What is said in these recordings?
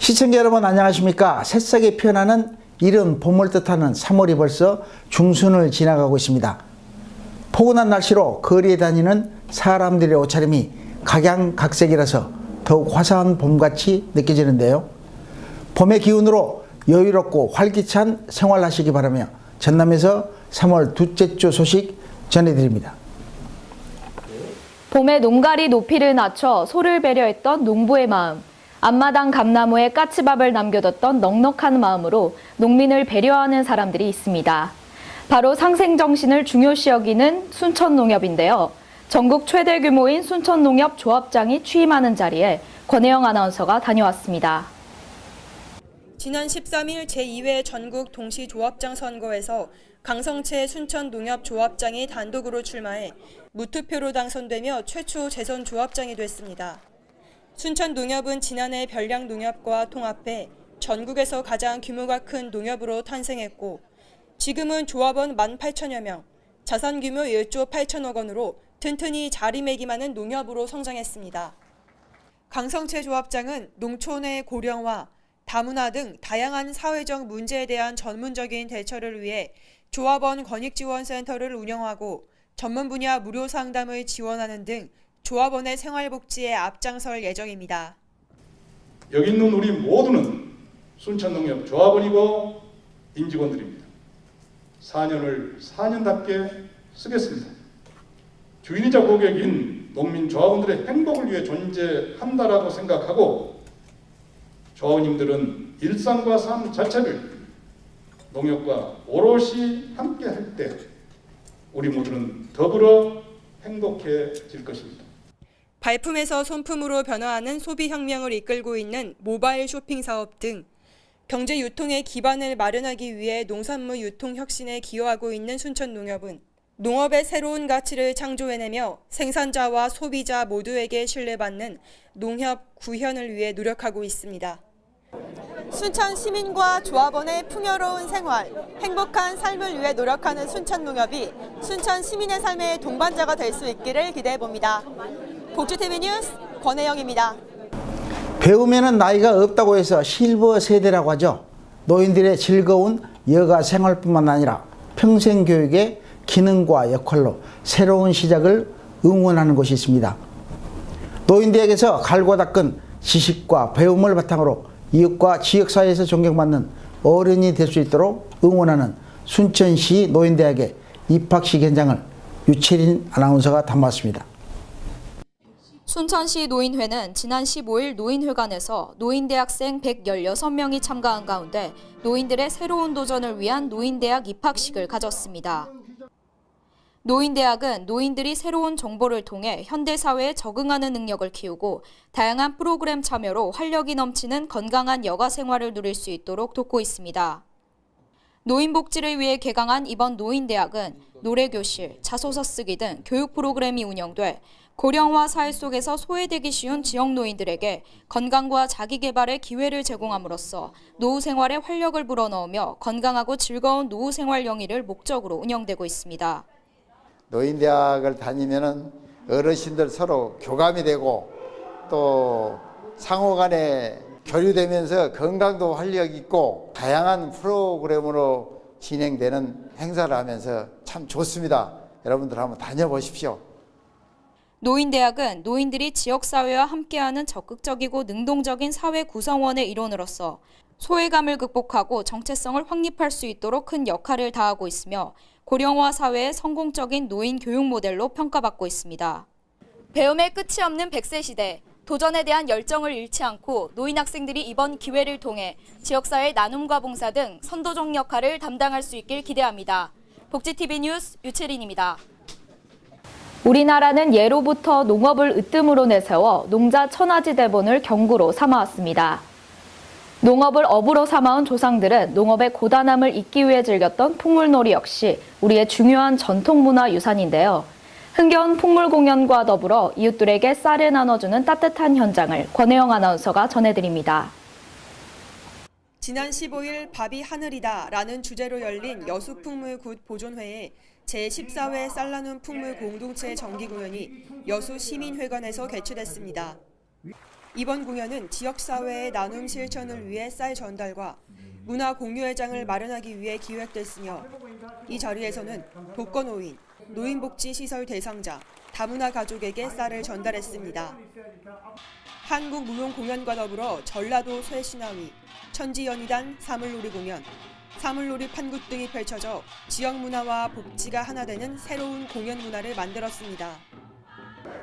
시청자 여러분 안녕하십니까. 새싹이 피어나는 이른 봄을 뜻하는 3월이 벌써 중순을 지나가고 있습니다. 포근한 날씨로 거리에 다니는 사람들의 옷차림이 각양각색이라서 더욱 화사한 봄같이 느껴지는데요. 봄의 기운으로 여유롭고 활기찬 생활하시기 바라며 전남에서 3월 둘째 주 소식 전해드립니다. 봄에 농가리 높이를 낮춰 소를 배려했던 농부의 마음. 앞마당 감나무에 까치밥을 남겨뒀던 넉넉한 마음으로 농민을 배려하는 사람들이 있습니다. 바로 상생정신을 중요시 여기는 순천농협인데요. 전국 최대 규모인 순천농협 조합장이 취임하는 자리에 권혜영 아나운서가 다녀왔습니다. 지난 13일 제2회 전국 동시조합장 선거에서 강성채 순천농협 조합장이 단독으로 출마해 무투표로 당선되며 최초 재선 조합장이 됐습니다. 순천농협은 지난해 별량농협과 통합해 전국에서 가장 규모가 큰 농협으로 탄생했고 지금은 조합원 18,000여 명, 자산 규모 1조 8천억 원으로 튼튼히 자리매김하는 농협으로 성장했습니다. 강성채 조합장은 농촌의 고령화, 다문화 등 다양한 사회적 문제에 대한 전문적인 대처를 위해 조합원 권익지원센터를 운영하고 전문 분야 무료 상담을 지원하는 등 조합원의 생활복지에 앞장설 예정입니다. 여기 있는 우리 모두는 순천농협 조합원이고 임직원들입니다. 4년을 4년답게 쓰겠습니다. 주인이자 고객인 농민 조합원들의 행복을 위해 존재한다라고 생각하고 조합원님들은 일상과 삶 자체를 농협과 오롯이 함께 할 때 우리 모두는 더불어 행복해질 것입니다. 발품에서 손품으로 변화하는 소비혁명을 이끌고 있는 모바일 쇼핑 사업 등 경제 유통의 기반을 마련하기 위해 농산물 유통 혁신에 기여하고 있는 순천농협은 농업의 새로운 가치를 창조해내며 생산자와 소비자 모두에게 신뢰받는 농협 구현을 위해 노력하고 있습니다. 순천 시민과 조합원의 풍요로운 생활, 행복한 삶을 위해 노력하는 순천농협이 순천 시민의 삶의 동반자가 될 수 있기를 기대해봅니다. 복주TV 뉴스 권혜영입니다. 배움에는 나이가 없다고 해서 실버 세대라고 하죠. 노인들의 즐거운 여가 생활뿐만 아니라 평생 교육의 기능과 역할로 새로운 시작을 응원하는 곳이 있습니다. 노인대학에서 갈고 닦은 지식과 배움을 바탕으로 이웃과 지역사회에서 존경받는 어른이 될 수 있도록 응원하는 순천시 노인대학의 입학식 현장을 유채린 아나운서가 담았습니다. 순천시 노인회는 지난 15일 노인회관에서 노인대학생 116명이 참가한 가운데 노인들의 새로운 도전을 위한 노인대학 입학식을 가졌습니다. 노인대학은 노인들이 새로운 정보를 통해 현대사회에 적응하는 능력을 키우고 다양한 프로그램 참여로 활력이 넘치는 건강한 여가 생활을 누릴 수 있도록 돕고 있습니다. 노인복지를 위해 개강한 이번 노인대학은 노래교실, 자소서 쓰기 등 교육 프로그램이 운영돼 고령화 사회 속에서 소외되기 쉬운 지역 노인들에게 건강과 자기개발의 기회를 제공함으로써 노후 생활에 활력을 불어넣으며 건강하고 즐거운 노후 생활 영위를 목적으로 운영되고 있습니다. 노인대학을 다니면은 어르신들 서로 교감이 되고 또 상호간에 교류되면서 건강도 활력 있고 다양한 프로그램으로 진행되는 행사를 하면서 참 좋습니다. 여러분들 한번 다녀보십시오. 노인대학은 노인들이 지역사회와 함께하는 적극적이고 능동적인 사회 구성원의 일원으로서 소외감을 극복하고 정체성을 확립할 수 있도록 큰 역할을 다하고 있으며 고령화 사회의 성공적인 노인 교육 모델로 평가받고 있습니다. 배움의 끝이 없는 100세 시대, 도전에 대한 열정을 잃지 않고 노인 학생들이 이번 기회를 통해 지역사회 나눔과 봉사 등 선도적 역할을 담당할 수 있길 기대합니다. 복지TV 뉴스 유채린입니다. 우리나라는 예로부터 농업을 으뜸으로 내세워 농자 천하지 대본을 경구로 삼아왔습니다. 농업을 업으로 삼아온 조상들은 농업의 고단함을 잊기 위해 즐겼던 풍물놀이 역시 우리의 중요한 전통문화 유산인데요. 흥겨운 풍물 공연과 더불어 이웃들에게 쌀을 나눠주는 따뜻한 현장을 권혜영 아나운서가 전해드립니다. 지난 15일 밥이 하늘이다 라는 주제로 열린 여수풍물굿 보존회에 제14회 쌀 나눔 풍물 공동체 정기 공연이 여수 시민회관에서 개최됐습니다. 이번 공연은 지역사회의 나눔 실천을 위해 쌀 전달과 문화 공유회장을 마련하기 위해 기획됐으며 이 자리에서는 독거노인, 노인복지시설 대상자, 다문화 가족에게 쌀을 전달했습니다. 한국무용공연과 더불어 전라도 쇠신화위, 천지연희단 사물놀이 공연, 사물놀이 판국 등이 펼쳐져 지역 문화와 복지가 하나 되는 새로운 공연 문화를 만들었습니다.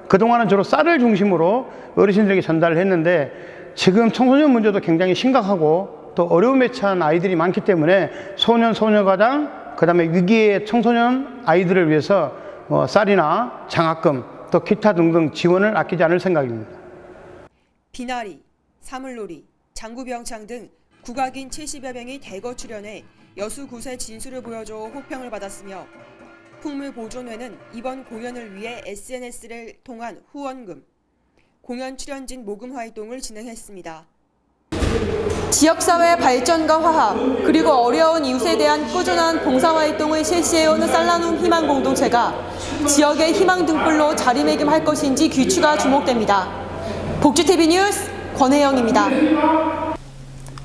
그동안은 주로 쌀을 중심으로 어르신들에게 전달을 했는데 지금 청소년 문제도 굉장히 심각하고 또 어려움에 처한 아이들이 많기 때문에 소년, 소녀가장, 그 다음에 위기의 청소년 아이들을 위해서 쌀이나 장학금, 또 기타 등등 지원을 아끼지 않을 생각입니다. 비나리, 사물놀이, 장구병창 등 국악인 70여 명이 대거 출연해 여수 굿의 진수를 보여줘 호평을 받았으며 풍물보존회는 이번 공연을 위해 SNS를 통한 후원금, 공연 출연진 모금 활동을 진행했습니다. 지역사회 발전과 화합, 그리고 어려운 이웃에 대한 꾸준한 봉사활동을 실시해오는 쌀나눔 희망공동체가 지역의 희망 등불로 자리매김할 것인지 귀추가 주목됩니다. 복주TV 뉴스 권혜영입니다.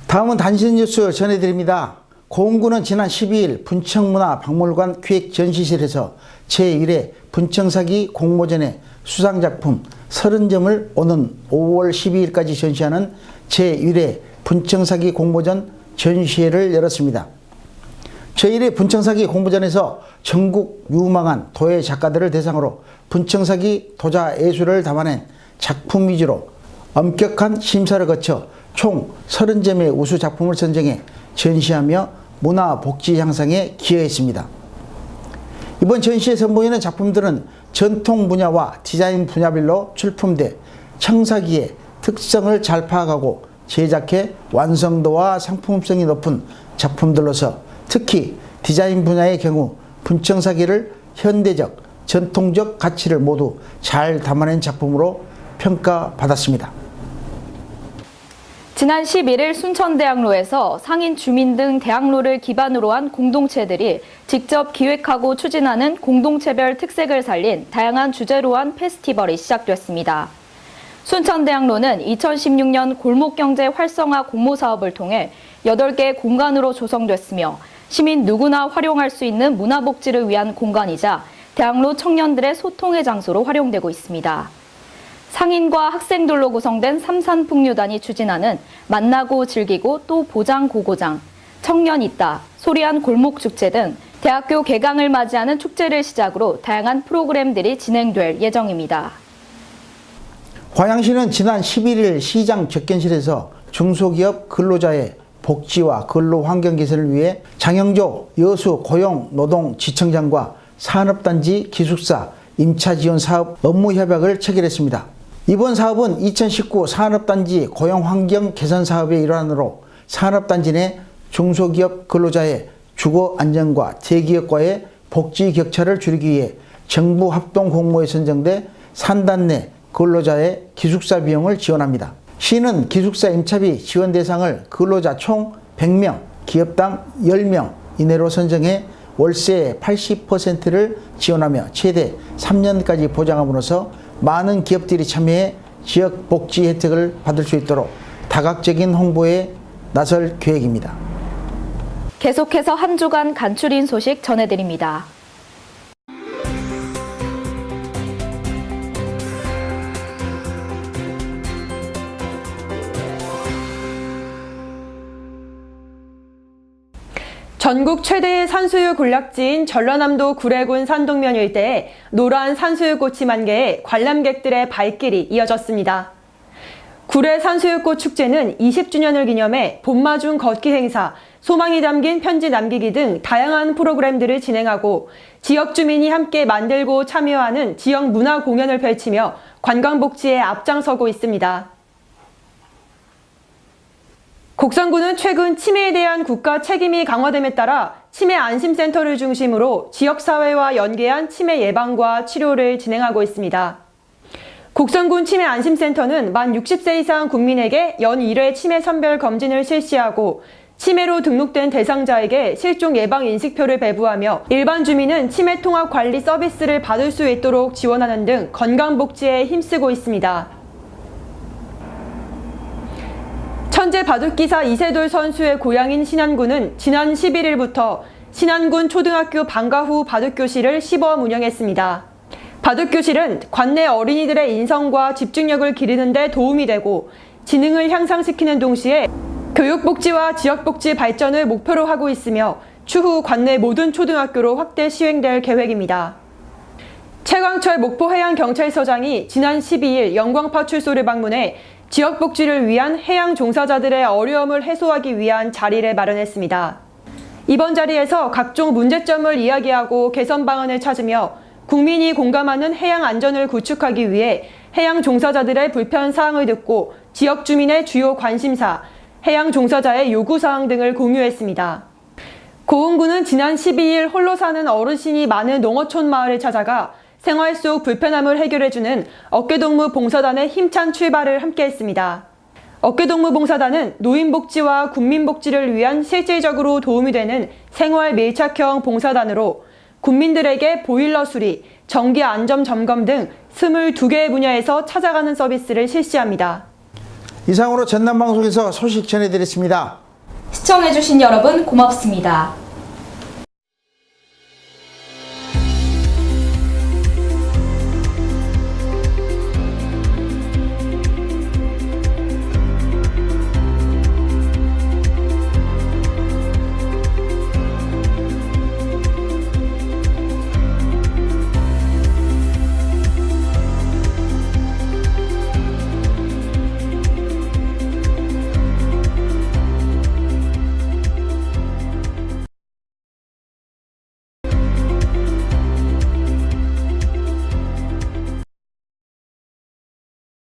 다음은 단신 뉴스 전해드립니다. 고흥군은 지난 12일 분청문화박물관 기획전시실에서 제1회 분청사기 공모전의 수상작품 30점을 오는 5월 12일까지 전시하는 제1회 분청사기 공모전 전시회를 열었습니다. 제1회 분청사기 공모전에서 전국 유망한 도예 작가들을 대상으로 분청사기 도자 예술을 담아낸 작품 위주로 엄격한 심사를 거쳐 총 30점의 우수 작품을 선정해 전시하며 문화 복지 향상에 기여했습니다. 이번 전시에 선보이는 작품들은 전통 분야와 디자인 분야별로 출품돼 청사기의 특성을 잘 파악하고 제작해 완성도와 상품성이 높은 작품들로서 특히 디자인 분야의 경우 분청사기를 현대적, 전통적 가치를 모두 잘 담아낸 작품으로 평가받았습니다. 지난 11일 순천대학로에서 상인 주민 등 대학로를 기반으로 한 공동체들이 직접 기획하고 추진하는 공동체별 특색을 살린 다양한 주제로 한 페스티벌이 시작됐습니다. 순천대학로는 2016년 골목경제 활성화 공모사업을 통해 8개 공간으로 조성됐으며 시민 누구나 활용할 수 있는 문화복지를 위한 공간이자 대학로 청년들의 소통의 장소로 활용되고 있습니다. 상인과 학생들로 구성된 삼산풍류단이 추진하는 만나고 즐기고 또 보장 고고장, 청년 있다, 소리한 골목축제 등 대학교 개강을 맞이하는 축제를 시작으로 다양한 프로그램들이 진행될 예정입니다. 광양시는 지난 11일 시장 접견실에서 중소기업 근로자의 복지와 근로 환경 개선을 위해 장영조 여수 고용노동지청장과 산업단지 기숙사 임차지원 사업 업무 협약을 체결했습니다. 이번 사업은 2019 산업단지 고용환경 개선 사업의 일환으로 산업단지 내 중소기업 근로자의 주거 안정과 대기업과의 복지 격차를 줄이기 위해 정부 합동 공모에 선정돼 산단 내 근로자의 기숙사 비용을 지원합니다. 시는 기숙사 임차비 지원 대상을 근로자 총 100명, 기업당 10명 이내로 선정해 월세의 80%를 지원하며 최대 3년까지 보장함으로써 많은 기업들이 참여해 지역 복지 혜택을 받을 수 있도록 다각적인 홍보에 나설 계획입니다. 계속해서 한 주간 간추린 소식 전해드립니다. 전국 최대의 산수유 군락지인 전라남도 구례군 산동면 일대에 노란 산수유꽃이 만개해 관람객들의 발길이 이어졌습니다. 구례 산수유꽃 축제는 20주년을 기념해 봄마중 걷기 행사, 소망이 담긴 편지 남기기 등 다양한 프로그램들을 진행하고 지역 주민이 함께 만들고 참여하는 지역 문화 공연을 펼치며 관광복지에 앞장서고 있습니다. 곡성군은 최근 치매에 대한 국가 책임이 강화됨에 따라 치매 안심센터를 중심으로 지역사회와 연계한 치매 예방과 치료를 진행하고 있습니다. 곡성군 치매 안심센터는 만 60세 이상 국민에게 연 1회 치매 선별 검진을 실시하고 치매로 등록된 대상자에게 실종 예방 인식표를 배부하며 일반 주민은 치매 통합 관리 서비스를 받을 수 있도록 지원하는 등 건강복지에 힘쓰고 있습니다. 현재 바둑기사 이세돌 선수의 고향인 신안군은 지난 11일부터 신안군 초등학교 방과 후 바둑교실을 시범 운영했습니다. 바둑교실은 관내 어린이들의 인성과 집중력을 기르는 데 도움이 되고 지능을 향상시키는 동시에 교육복지와 지역복지 발전을 목표로 하고 있으며 추후 관내 모든 초등학교로 확대 시행될 계획입니다. 최광철 목포해양경찰서장이 지난 12일 영광파출소를 방문해 지역복지를 위한 해양 종사자들의 어려움을 해소하기 위한 자리를 마련했습니다. 이번 자리에서 각종 문제점을 이야기하고 개선 방안을 찾으며 국민이 공감하는 해양 안전을 구축하기 위해 해양 종사자들의 불편 사항을 듣고 지역 주민의 주요 관심사, 해양 종사자의 요구사항 등을 공유했습니다. 고흥군은 지난 12일 홀로 사는 어르신이 많은 농어촌 마을을 찾아가 생활 속 불편함을 해결해주는 어깨동무 봉사단의 힘찬 출발을 함께했습니다. 어깨동무 봉사단은 노인복지와 국민복지를 위한 실질적으로 도움이 되는 생활 밀착형 봉사단으로 국민들에게 보일러 수리, 전기 안전 점검 등 22개의 분야에서 찾아가는 서비스를 실시합니다. 이상으로 전남방송에서 소식 전해드렸습니다. 시청해주신 여러분 고맙습니다.